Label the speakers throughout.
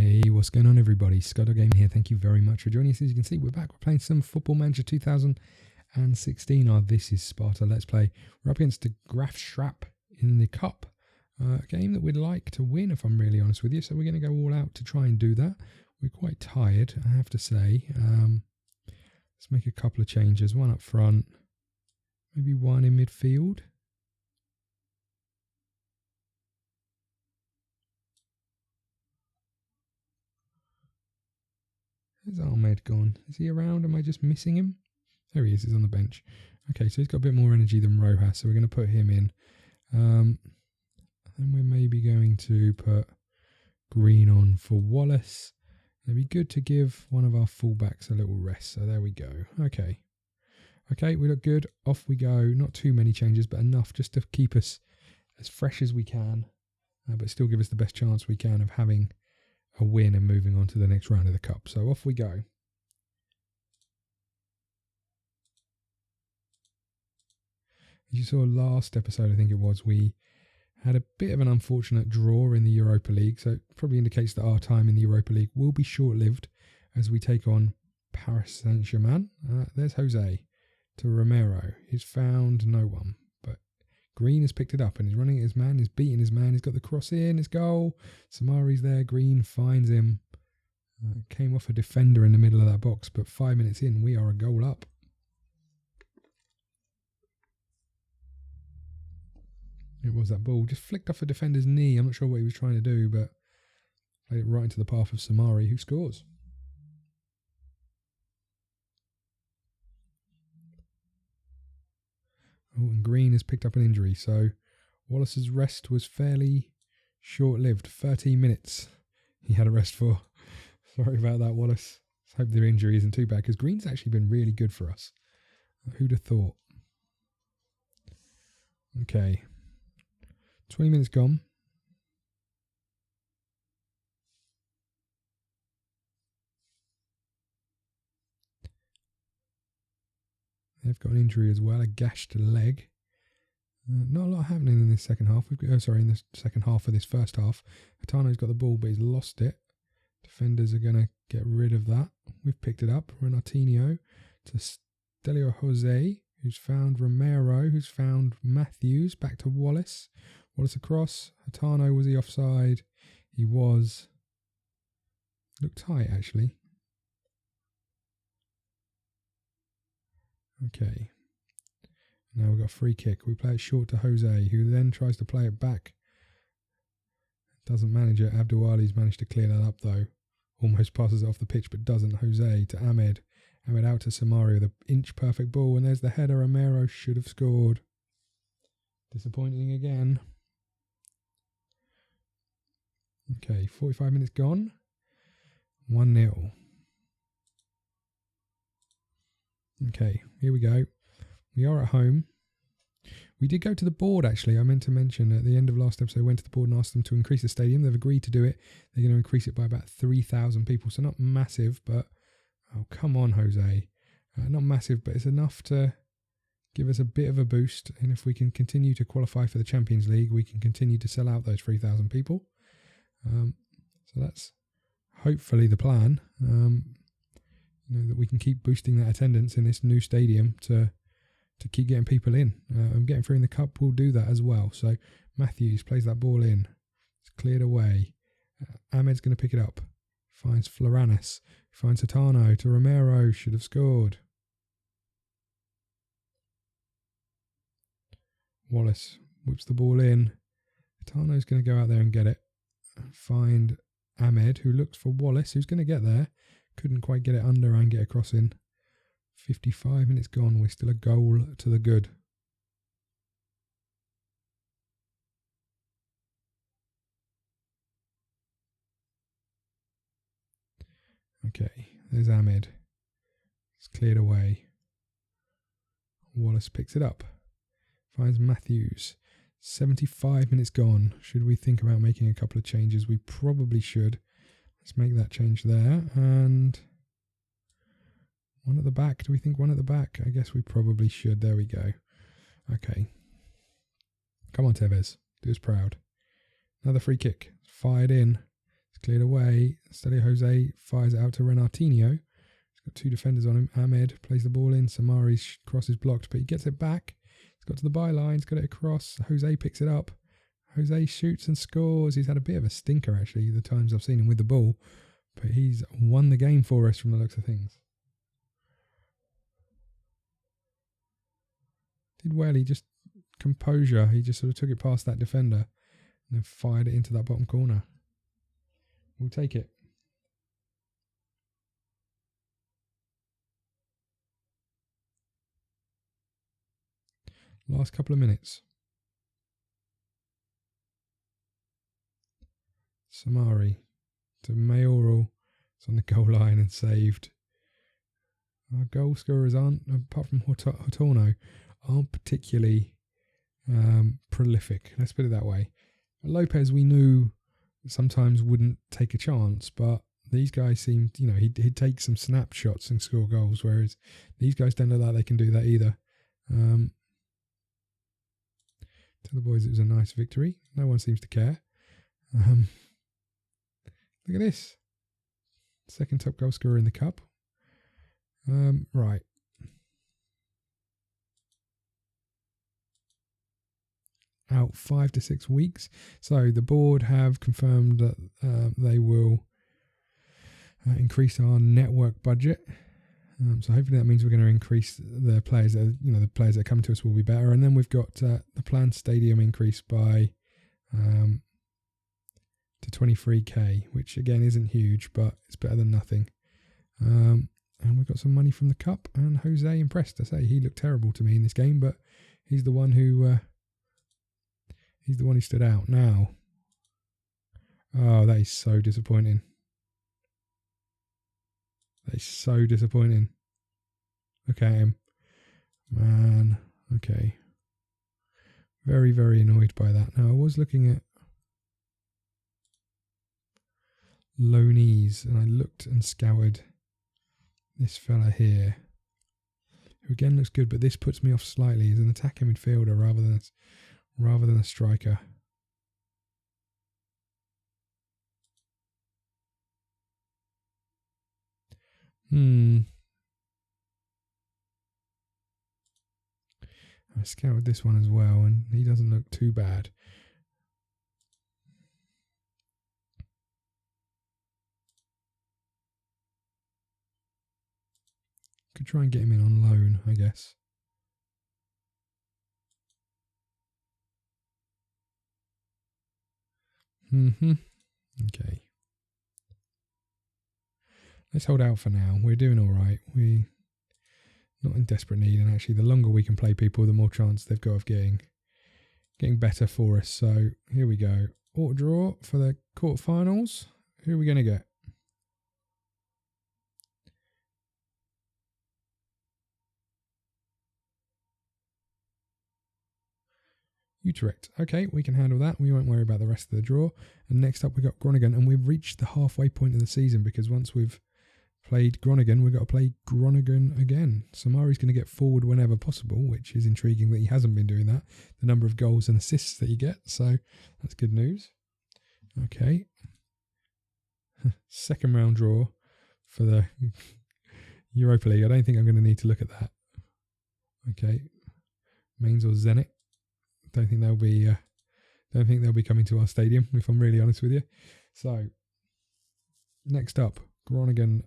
Speaker 1: Hey, what's going on everybody? ScottDogGaming here. Thank you very much for joining us. As you can see, we're back. We're playing some Football Manager 2016. Our This is Sparta Let's Play. We're up against the Graafschap in the Cup. A game that we'd like to win, if I'm really honest with you. So we're going to go all out to try and do that. We're quite tired, I have to say. Let's make a couple of changes. One up front. Maybe one in midfield. Where's Ahmed gone? Is he around? Am I just missing him? There he is. He's on the bench. Okay, so he's got a bit more energy than Rojas, so we're going to put him in. And we're maybe going to put Green on for Wallace. It'd be good to give one of our fullbacks a little rest. So there we go. Okay. Okay, we look good. Off we go. Not too many changes, but enough just to keep us as fresh as we can, but still give us the best chance we can of having a win and moving on to the next round of the Cup. So off we go. As you saw last episode, I think it was, we had a bit of an unfortunate draw in the Europa League, so it probably indicates that our time in the Europa League will be short-lived as we take on Paris Saint-Germain. There's Jose to Romero. He's found no one, but Green has picked it up and he's running at his man. He's beating his man. He's got the cross in. His goal. Samari's there. Green finds him. Came off a defender in the middle of that box, but 5 minutes in, we are a goal up. It was that ball. Just flicked off a defender's knee. I'm not sure what he was trying to do, but played it right into the path of Samari, who scores. Oh, and Green has picked up an injury, so Wallace's rest was fairly short-lived. 13 minutes he had a rest for. Sorry about that, Wallace. Let's hope their injury isn't too bad, because Green's actually been really good for us. Who'd have thought? Okay. 20 minutes gone. They've got an injury as well, a gashed leg. Not a lot happening in this second half. In the second half of this first half. Hatano's got the ball, but he's lost it. Defenders are going to get rid of that. We've picked it up. Renatinho to Stelio Jose, who's found Romero, who's found Matthews. Back to Wallace. Wallace across. Hatano, was he offside? He was. Looked tight, actually. Okay. Now we've got a free kick. We play it short to Jose, who then tries to play it back. Doesn't manage it. Abdouali's managed to clear that up, though. Almost passes it off the pitch, but doesn't. Jose to Ahmed. Ahmed out to Samari with an inch-perfect ball, and there's the header. Romero should have scored. Disappointing again. Okay, 45 minutes gone. 1-0. Okay, here we go. We are at home. We did go to the board, actually. I meant to mention at the end of last episode, I went to the board and asked them to increase the stadium. They've agreed to do it. They're going to increase it by about 3,000 people. So not massive, but... Oh, come on, Jose. Not massive, but it's enough to give us a bit of a boost. And if we can continue to qualify for the Champions League, we can continue to sell out those 3,000 people. So that's hopefully the plan. That we can keep boosting that attendance in this new stadium to keep getting people in. And getting through in the Cup will do that as well. So Matthews plays that ball in. It's cleared away. Ahmed's going to pick it up. Finds Floranis. Finds Hatano to Romero. Should have scored. Wallace whips the ball in. Hatano's going to go out there and get it. Find Ahmed, who looks for Wallace, who's going to get there. Couldn't quite get it under and get a cross in. 55 minutes gone. We're still a goal to the good. Okay, there's Ahmed. It's cleared away. Wallace picks it up. Finds Matthews. 75 minutes gone. Should we think about making a couple of changes? We probably should. Let's make that change there. And one at the back. Do we think one at the back? I guess we probably should. There we go. Okay. Come on, Tevez. Do us proud. Another free kick. Fired in. It's cleared away. Stadio Jose fires it out to Renartinho. He's got 2 defenders on him. Ahmed plays the ball in. Samari's cross is blocked, but he gets it back. He's got to the byline. He's got it across. Jose picks it up. Jose shoots and scores. He's had a bit of a stinker, actually, the times I've seen him with the ball. But he's won the game for us from the looks of things. Did well. He just, composure. He just sort of took it past that defender and then fired it into that bottom corner. We'll take it. Last couple of minutes. Samari to Mayoral. It's on the goal line and saved. Our goal scorers aren't, apart from Hortorno, aren't particularly prolific. Let's put it that way. Lopez, we knew sometimes wouldn't take a chance, but these guys seemed, he'd take some snapshots and score goals, whereas these guys don't look like they can do that either. Tell the boys it was a nice victory. No one seems to care. Look at this. Second top goal scorer in the cup. Right. Out 5 to 6 weeks. So the board have confirmed that they will increase our network budget. So hopefully that means we're going to increase the players that, the players that come to us will be better. And then we've got the planned stadium increase by to 23k, which again isn't huge, but it's better than nothing. And we've got some money from the cup, and Jose impressed. I say he looked terrible to me in this game, but he's the one who stood out. Now, oh, that is so disappointing. That is so disappointing. Look at him, man. Okay, very, very annoyed by that. Now I was looking at loanees, and I looked and scoured this fella here, who again looks good, but this puts me off slightly. He's an attacking midfielder rather than a striker. I scouted this one as well, and he doesn't look too bad. Could try and get him in on loan, I guess. Okay. Let's hold out for now. We're doing all right. We're not in desperate need, and actually the longer we can play people, the more chance they've got of getting better for us. So here we go. Auto draw for the quarterfinals. Who are we going to get? Utrecht. Okay, we can handle that. We won't worry about the rest of the draw. And next up, we've got Groningen, and we've reached the halfway point of the season, because once we've played Groningen, we've got to play Groningen again. Samari's going to get forward whenever possible, which is intriguing that he hasn't been doing that. The number of goals and assists that he gets, so that's good news. Okay. Second round draw for the Europa League. I don't think I'm going to need to look at that. Okay. Mainz or Zenit. Don't think they'll be coming to our stadium, if I'm really honest with you. So, next up, Groningen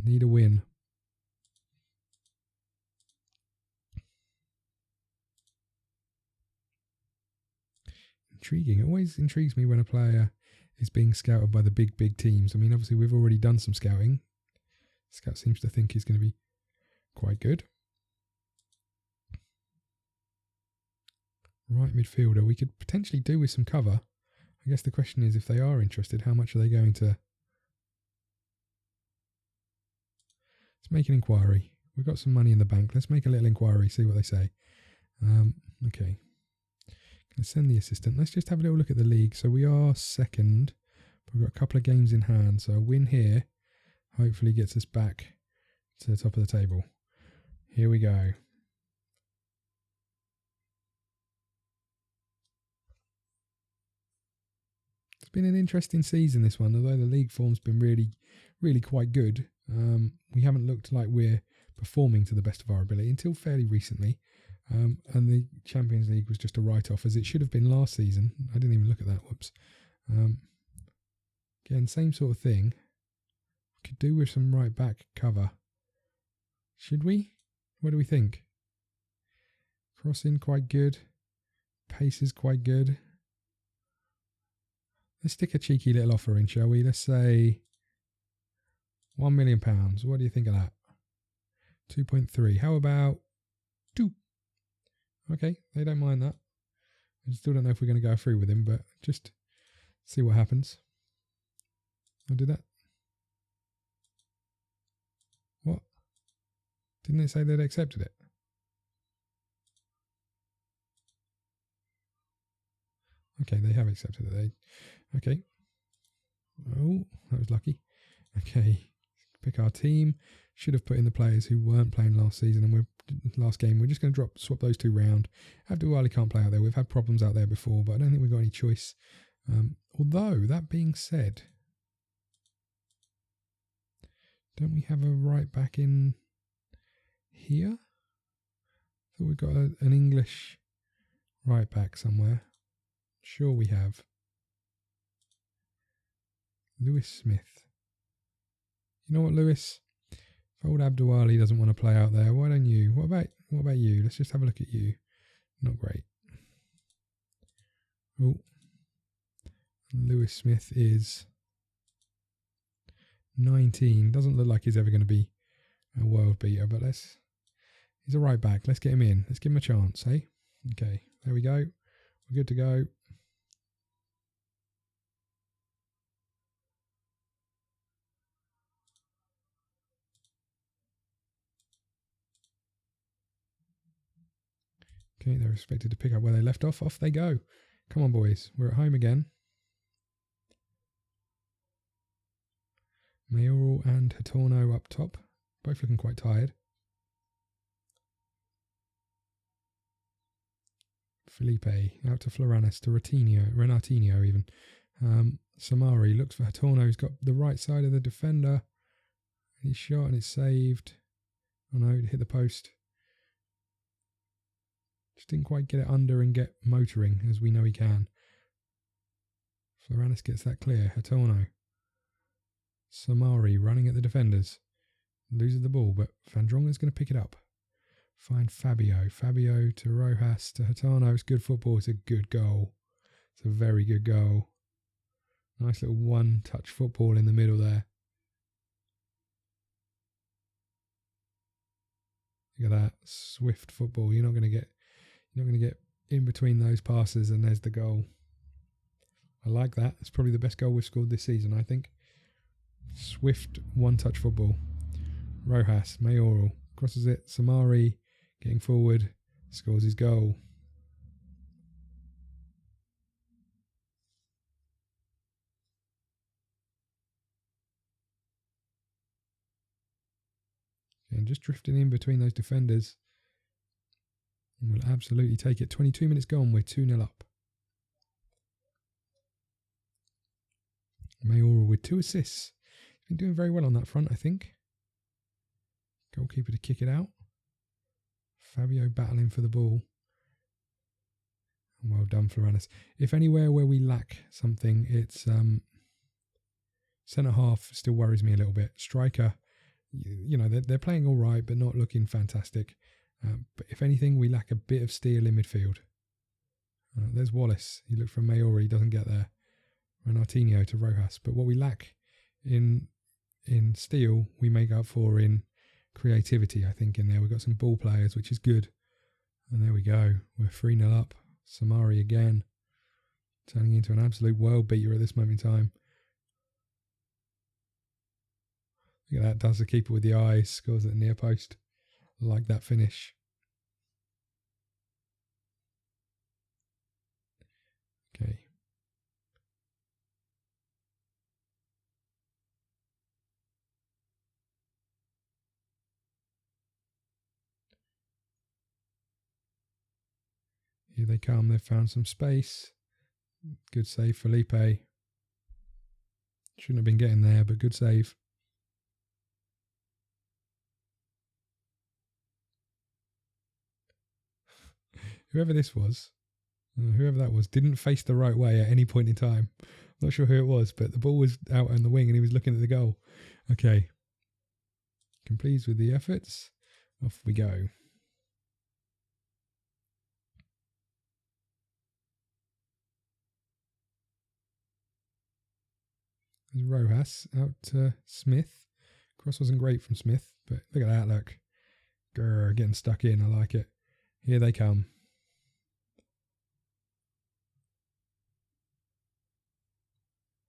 Speaker 1: need a win. Intriguing. It always intrigues me when a player is being scouted by the big teams. I mean, obviously we've already done some scouting. Scout seems to think he's going to be quite good. Right midfielder, we could potentially do with some cover. I guess the question is, if they are interested, how much are they going to... Let's make an inquiry. We've got some money in the bank. Let's make a little inquiry, see what they say. Okay. Gonna send the assistant. Let's just have a little look at the league. So we are second, but we've got a couple of games in hand. So a win here hopefully gets us back to the top of the table. Here we go. been an interesting season, this one. Although the league form's been really quite good. We haven't looked like we're performing to the best of our ability until fairly recently. And the Champions League was just a write-off, as it should have been last season. I didn't even look at that. Whoops. Again, same sort of thing. Could do with some right back cover. Should we? What do we think? Crossing quite good. Pace is quite good. Let's stick a cheeky little offer in, shall we? Let's say £1 million. What do you think of that? 2.3. How about 2? Okay, they don't mind that. I still don't know if we're going to go through with him, but just see what happens. I'll do that. What? Didn't it say they'd accepted it? Okay, they have accepted it. Okay. Oh, that was lucky. Okay, pick our team. Should have put in the players who weren't playing last season, and last game. We're just going to swap those two round. Abdulwali can't play out there. We've had problems out there before, but I don't think we've got any choice. Although, that being said, don't we have a right back in here? I thought we've got an English right back somewhere. Sure we have. Lewis Smith. You know what, Lewis? If old Abdulwali doesn't want to play out there, why don't you? What about you? Let's just have a look at you. Not great. Oh. Lewis Smith is 19. Doesn't look like he's ever going to be a world beater, but he's a right back. Let's get him in. Let's give him a chance, eh? Okay, there we go. We're good to go. Okay, they're expected to pick up where they left off. Off they go. Come on, boys. We're at home again. Mayoral and Hatorno up top. Both looking quite tired. Felipe out to Floranis, to Renatinho even. Samari looks for Hatorno. He's got the right side of the defender. He's shot and it's saved. Oh no, it hit the post. Just didn't quite get it under and get motoring, as we know he can. Floranis gets that clear. Hatorno. Samari running at the defenders. Loses the ball, but Van Drongen's going to pick it up. Find Fabio. Fabio to Rojas to Hatorno. It's good football. It's a good goal. It's a very good goal. Nice little one-touch football in the middle there. Look at that. Swift football. You're not going to get in between those passes, and there's the goal. I like that. It's probably the best goal we've scored this season, I think. Swift one-touch football. Rojas, Mayoral, crosses it. Samari getting forward, scores his goal. And just drifting in between those defenders. And we'll absolutely take it. 22 minutes gone, we're 2-0 up. Mayoral with 2 assists. He's been doing very well on that front, I think. Goalkeeper to kick it out. Fabio battling for the ball. Well done, Floranis. If anywhere where we lack something, it's centre half still worries me a little bit. Striker, you know, they're playing all right, but not looking fantastic. But if anything, we lack a bit of steel in midfield. There's Wallace. He looked for Mayoral. He doesn't get there. Renatinho to Rojas. But what we lack in steel, we make up for in creativity, I think, in there. We've got some ball players, which is good. And there we go. We're 3-0 up. Samari again. Turning into an absolute world beater at this moment in time. Look at that. Does the keeper with the eyes. Scores at the near post. Like that finish. Okay. Here they come. They've found some space. Good save, Felipe. Shouldn't have been getting there, but good save. Whoever this was, whoever that was, didn't face the right way at any point in time. Not sure who it was, but the ball was out on the wing and he was looking at the goal. Okay. Pleased with the efforts. Off we go. There's Rojas out to Smith. Cross wasn't great from Smith, but look at that, look. Grr, getting stuck in, I like it. Here they come.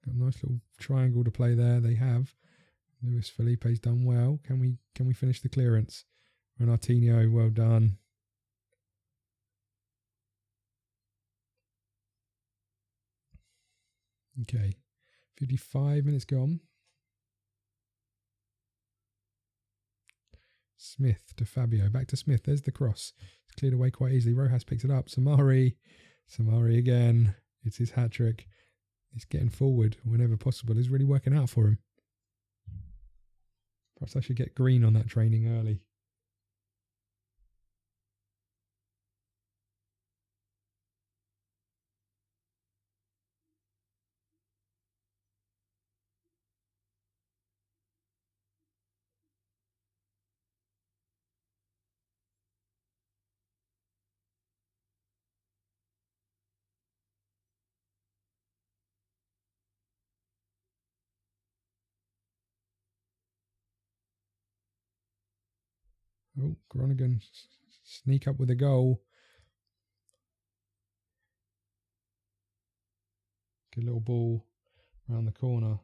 Speaker 1: Got a nice little triangle to play there. They have. Luis Felipe's done well. Can we finish the clearance? Renartinho, well done. Okay, 55 minutes gone. Smith to Fabio. Back to Smith. There's the cross. It's cleared away quite easily. Rojas picks it up. Samari again. It's his hat trick. He's getting forward whenever possible. It's really working out for him. Perhaps I should get green on that training early. Oh, Groningen sneak up with a goal. Good little ball around the corner.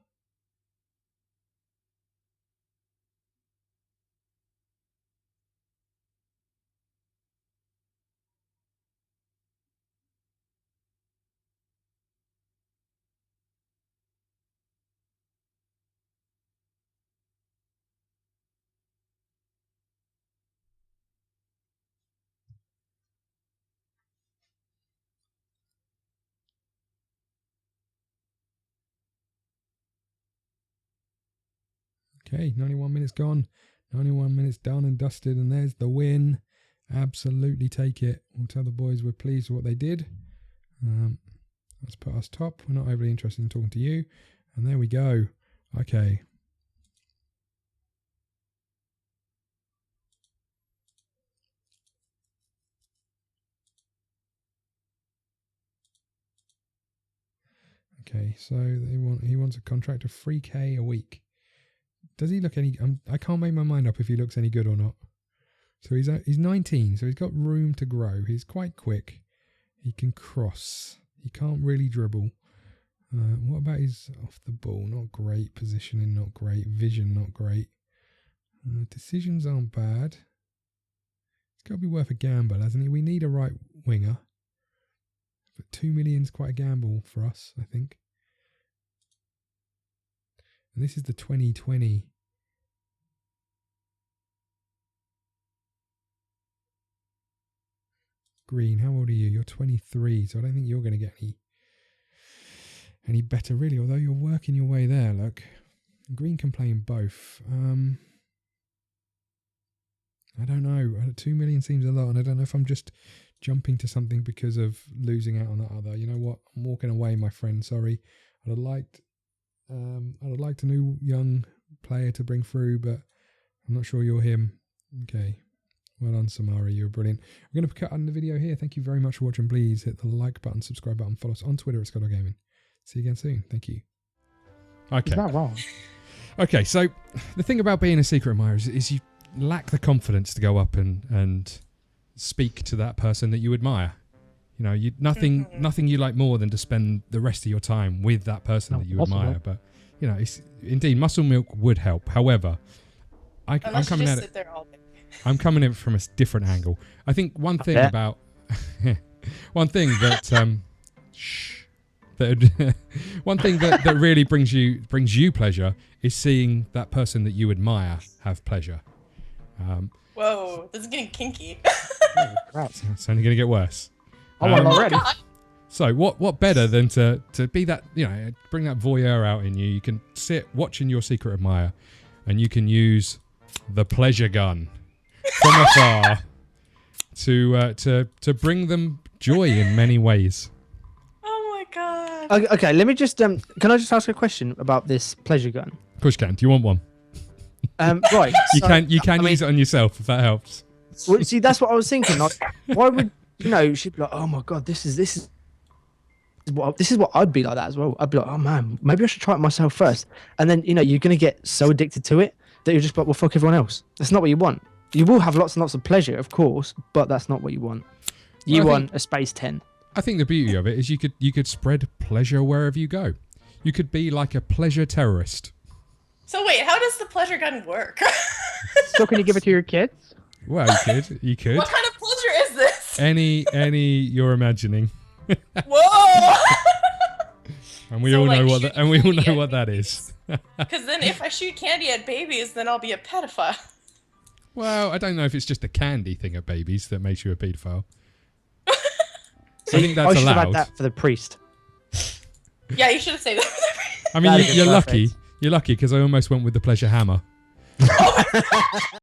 Speaker 1: Okay, 91 minutes gone. 91 minutes done and dusted, and there's the win. Absolutely take it. We'll tell the boys we're pleased with what they did. Let's put us top. We're not overly interested in talking to you. And there we go. Okay. Okay, so he wants a contract of 3K a week. Does he look any... I can't make my mind up if he looks any good or not. So he's 19, so he's got room to grow. He's quite quick. He can cross. He can't really dribble. What about his off the ball? Not great. Positioning, not great. Vision, not great. Decisions aren't bad. It's got to be worth a gamble, hasn't it? We need a right winger. But 2 million's quite a gamble for us, I think. And this is the 2020. Green, how old are you? You're 23, so I don't think you're going to get any better, really, although you're working your way there, look. Green can play in both. I don't know. 2 million seems a lot, and I don't know if I'm just jumping to something because of losing out on that other. You know what? I'm walking away, my friend. Sorry. I'd have liked a new young player to bring through, but I'm not sure you're him. Okay. Well done, Samari. You're brilliant. We're going to cut on the video here. Thank you very much for watching. Please hit the like button, subscribe button, follow us on Twitter at ScottDogGaming. See you again soon. Thank you. Okay.
Speaker 2: Is that wrong?
Speaker 1: Okay, so the thing about being a secret admirer is you lack the confidence to go up and speak to that person that you admire. You know, nothing you like more than to spend the rest of your time with that person that you admire. But you know, indeed, muscle milk would help. However, I'm coming at it. I'm coming in from a different angle. I think one thing that one thing that really brings you pleasure is seeing that person that you admire have pleasure.
Speaker 3: Whoa, this is getting kinky.
Speaker 2: Oh,
Speaker 1: it's only going to get worse.
Speaker 2: I want already.
Speaker 1: So what better than to be that, bring that voyeur out in you. You can sit watching your secret admirer, and you can use the pleasure gun from afar to bring them joy in many ways.
Speaker 2: Oh my god.
Speaker 3: Okay, let me just can I just ask a question about this pleasure gun?
Speaker 1: Of course you can. Do you want one?
Speaker 3: Right.
Speaker 1: You can use it on yourself if that helps.
Speaker 3: Well, see, that's what I was thinking. Like, why would she'd be like, oh my god, this is what I'd be like that as well. I'd be like, oh man, maybe I should try it myself first. And then you're gonna get so addicted to it that you're just like, well, fuck everyone else. That's not what you want. You will have lots and lots of pleasure, of course, but that's not what you want. You want a space 10.
Speaker 1: I think the beauty of it is you could spread pleasure wherever you go. You could be like a pleasure terrorist.
Speaker 2: So wait, how does the pleasure gun work?
Speaker 3: So can you give it to your kids?
Speaker 1: Well, you could.
Speaker 2: What kind of pleasure is this?
Speaker 1: Any you're imagining.
Speaker 2: Whoa!
Speaker 1: And we all know what that is.
Speaker 2: Because then if I shoot candy at babies, then I'll be a pedophile.
Speaker 1: Well, I don't know if it's just a candy thing at babies that makes you a paedophile. I think that's allowed.
Speaker 3: I should have had that for the priest.
Speaker 2: Yeah, you should have said that.
Speaker 1: I mean, you're lucky. You're lucky because I almost went with the pleasure hammer.